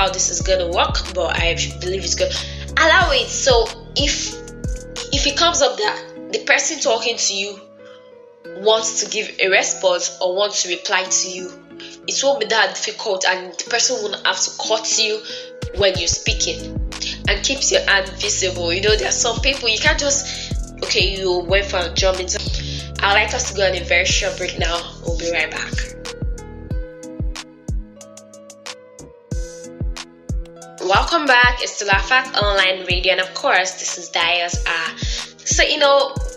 how this is gonna work, but I believe it's good. Allow it. So if it comes up that the person talking to you wants to give a response or wants to reply to you, it won't be that difficult, and the person won't have to cut you when you're speaking, and keeps your hand visible. There are some people you can't just you went for a jump into. I'd like us to go on a very short break now. We'll be right back. Welcome back. It's still Fact Online Radio, and of course, this is dayo'shour. So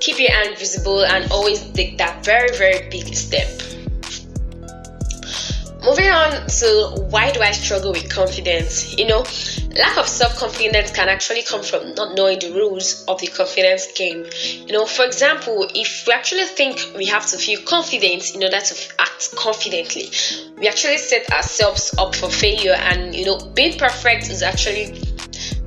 keep your hand visible and always take that very, very big step. Moving on to why do I struggle with confidence? Lack of self-confidence can actually come from not knowing the rules of the confidence game. For example, if we actually think we have to feel confident in order to act confidently, we actually set ourselves up for failure, and being perfect is actually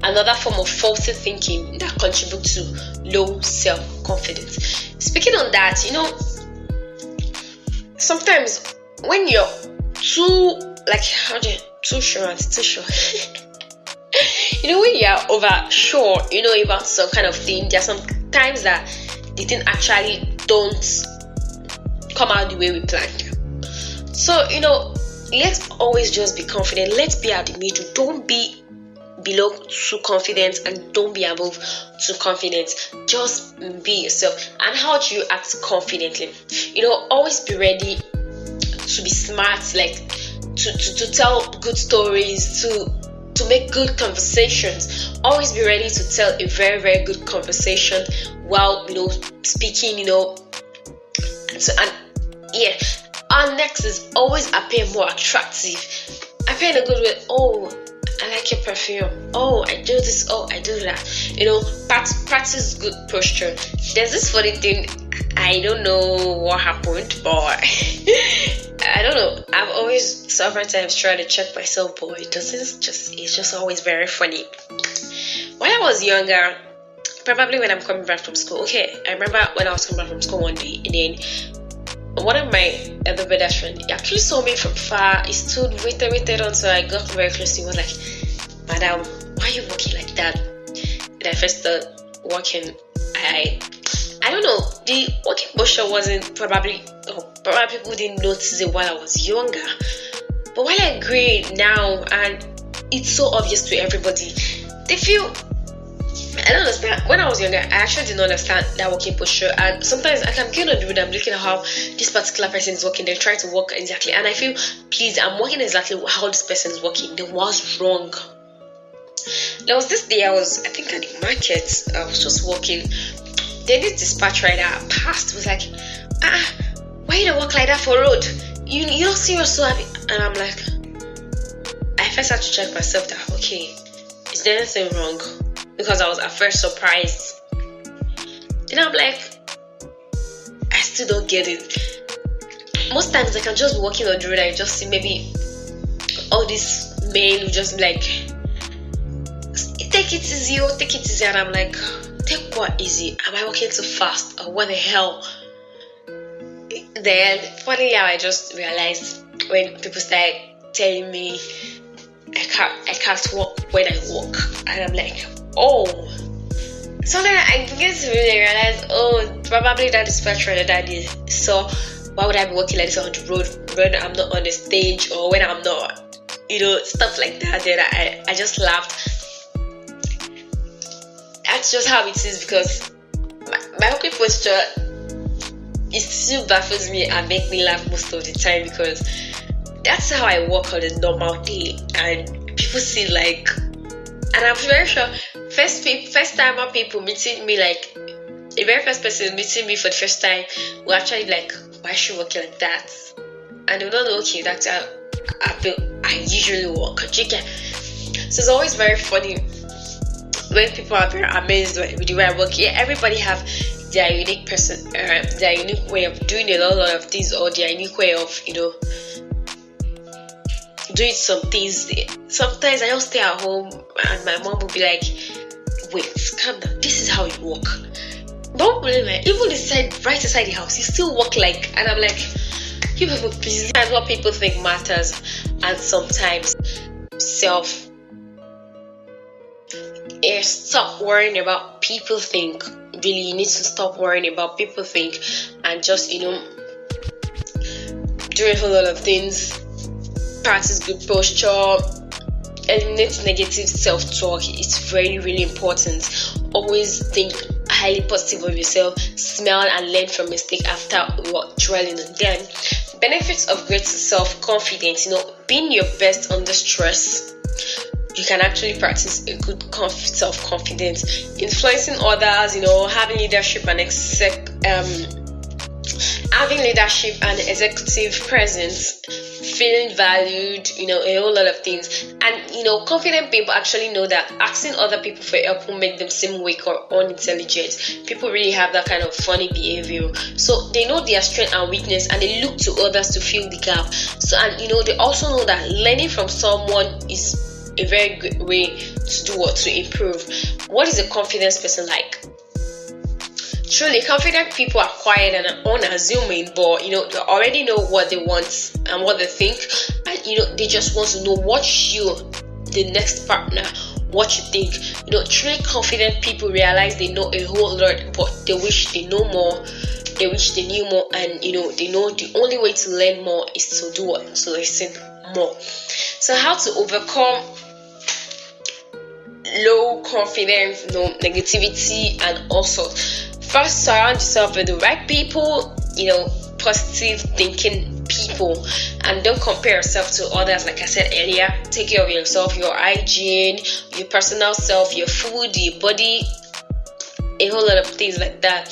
another form of faulty thinking that contributes to low self-confidence. Speaking on that, sometimes when you're too sure when you're over sure about some kind of thing, there are some times that the thing actually don't come out the way we planned. So let's always just be confident. Let's be at the middle. Don't be below too confident and don't be above too confident. Just be yourself. And how do you act confidently? Always be ready to be smart, to tell good stories, to make good conversations. Always be ready to tell a very, very good conversation while speaking. Our next is always appear more attractive. Appear in a good way. Oh, I like your perfume. Oh, I do this. Oh, I do that. Practice good posture. There's this funny thing. I don't know what happened, but I don't know. I've always several times tried to check myself, but it's just always very funny. When I was younger, probably when I'm coming back from school. Okay, I remember when I was coming back from school one day, and then one of my other best friend, he actually saw me from far. He stood, waited until I got very close. He was like, "Madam, why are you walking like that?" And I first started walking. I don't know, the walking posture wasn't probably people didn't notice it while I was younger. But while I grew now, and it's so obvious to everybody, they feel, I don't understand. When I was younger, I actually didn't understand that walking posture, and sometimes I can get on the road, I'm looking at how this particular person is walking, they're trying to walk exactly, and I feel, please, I'm walking exactly how this person is walking, then what's wrong? There was this day I think at the market, I was just walking. Then this dispatch rider passed, was like, why you don't walk like that for road? You don't see you're so happy. And I'm like, I first had to check myself that, okay, is there anything wrong? Because I was at first surprised. Then I'm like, I still don't get it. Most times I can just be walking on the road and I just see maybe all these men who just be like, take it easy, and I'm like, take what easy? Am I walking too fast? Or what the hell? Then, funnily, I just realized when people started telling me I can't walk when I walk, and I'm like, oh. So then I begin to really realize, oh, probably that is frustrated that is. So why would I be walking like this on the road when I'm not on the stage or when I'm not, stuff like that? Then I just laughed. That's just how it is, because my walking posture, it still baffles me and make me laugh most of the time, because that's how I walk on a normal day, and people see and I'm very sure first time people meeting me, like the very first person meeting me for the first time will actually like, why is she walking like that? And they'll not know, okay, that's how I usually walk. So it's always very funny when people are very amazed with the way I work. Yeah, everybody have their unique their unique way of doing a lot of things, or their unique way of doing some things. Sometimes I just stay at home and my mom will be like, wait, calm down, this is how you walk. Don't believe me, even right inside the house you still walk like, and I'm like, you people, please. That's what people think matters, and sometimes self stop worrying about people think. Really, you need to stop worrying about people think and just do a whole lot of things. Practice good posture, eliminate negative self-talk. It's very, really important. Always think highly positive of yourself, smile and learn from mistake after dwelling on them. Benefits of greater self-confidence, being your best under stress. You can actually practice a good self-confidence. Influencing others, having leadership and executive presence, feeling valued, a whole lot of things. And confident people actually know that asking other people for help will make them seem weak or unintelligent. People really have that kind of funny behavior, so they know their strength and weakness and they look to others to fill the gap. So, and they also know that learning from someone is a very good way to do what to improve. What is a confident person like? Truly, confident people are quiet and unassuming, but they already know what they want and what they think, and they just want to know what the next partner, what you think. Truly confident people realize they know a whole lot, but they wish they know more. They wish they knew more, and they know the only way to learn more is to do what? To listen more. So, how to overcome low confidence, negativity, and also first surround yourself with the right people, positive thinking people, and don't compare yourself to others. Like I said earlier, take care of yourself, your hygiene, your personal self, your food, your body, a whole lot of things like that.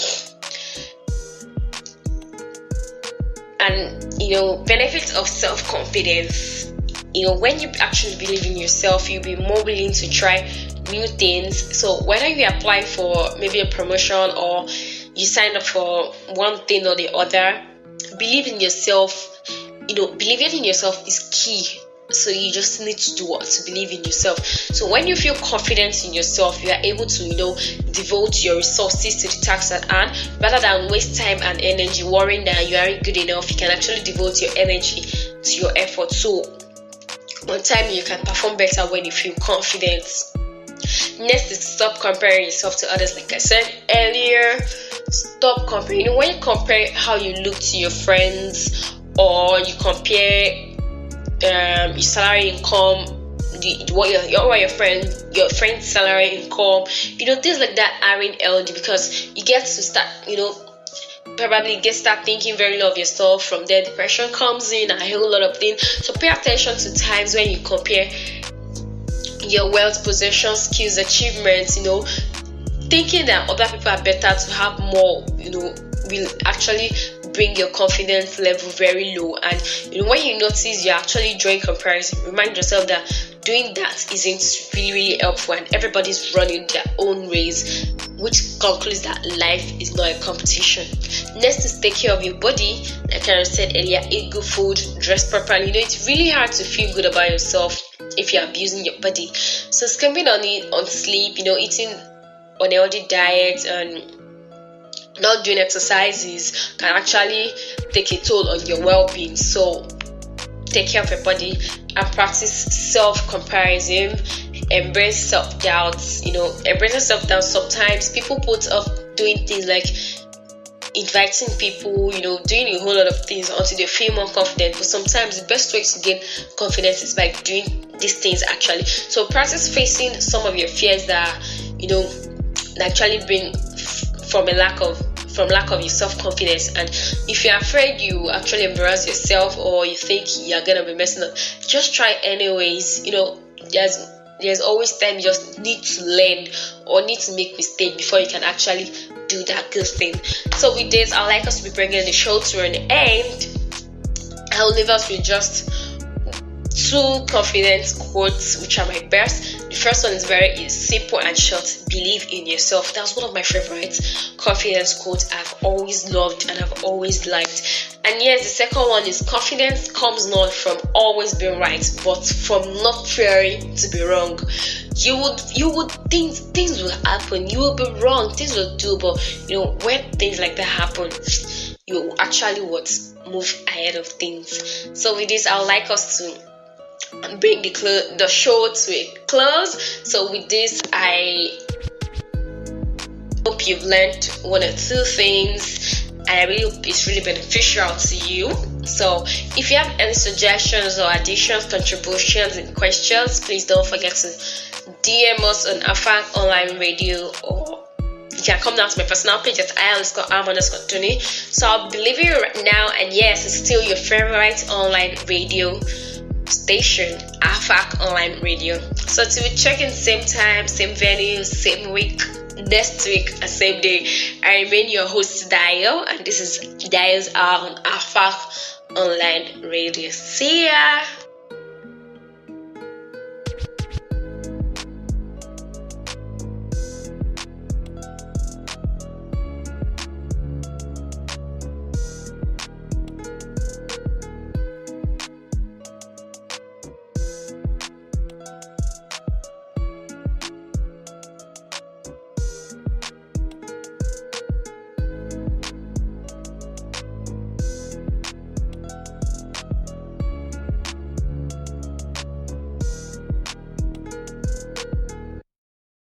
And benefits of self-confidence. When you actually believe in yourself, you'll be more willing to try new things. So whether you apply for maybe a promotion or you sign up for one thing or the other, believe in yourself. Believing in yourself is key. So you just need to do what? To believe in yourself. So when you feel confident in yourself, you are able to devote your resources to the task at hand rather than waste time and energy worrying that you aren't good enough. You can actually devote your energy to your effort. So on time you can perform better when you feel confident. Next is stop comparing yourself to others. Like I said earlier, stop comparing. When you compare how you look to your friends, or you compare your salary income, what your friend's salary income, things like that aren't healthy, because you get to start, probably start thinking very low of yourself. From there, depression comes in and a whole lot of things. So pay attention to times when you compare your wealth, possessions, skills, achievements, thinking that other people are better to have more, will actually bring your confidence level very low. And when you notice you're actually drawing comparison, remind yourself that doing that isn't really, really helpful, and everybody's running their own race, which concludes that life is not a competition. Next is take care of your body. Like I said earlier, eat good food, dress properly. It's really hard to feel good about yourself if you're abusing your body. So skimping on sleep, eating unhealthy diet and not doing exercises can actually take a toll on your well-being. So take care of your body and practice self-comparison. Embrace self-doubt. Embracing self-doubt. Sometimes people put off doing things like inviting people, doing a whole lot of things until they feel more confident. But sometimes the best way to gain confidence is by doing these things actually. So practice facing some of your fears that actually bring from lack of your self-confidence. And if you're afraid you actually embarrass yourself, or you think you're gonna be messing up, just try anyways. There's always time. You just need to learn or need to make mistakes before you can actually do that good thing. So with this, I'd like us to be bringing the show to an end. I'll leave us with just 2 confidence quotes, which are my best. The first one is very simple and short. Believe in yourself. That's one of my favorite confidence quotes I've always loved and I've always liked. And yes, the second one is confidence comes not from always being right, but from not fearing to be wrong. You would think things will happen. You will be wrong. Things will do, but when things like that happen, you actually move ahead of things. So with this, I would like us to bring the show to a close. So with this, I hope you've learned one or two things, and I really hope it's really beneficial to you. So if you have any suggestions or additions, contributions, and questions, please don't forget to DM us on Afak Online Radio, or you can come down to my personal page at I_am_Tony. So I'll be leaving you right now, and yes, it's still your favorite online radio station, Afak Online Radio. So till we check in same time, same venue, same week, next week, and same day, I remain your host Dayo, and this is Dayo's Hour on Afak Online Radio. See ya.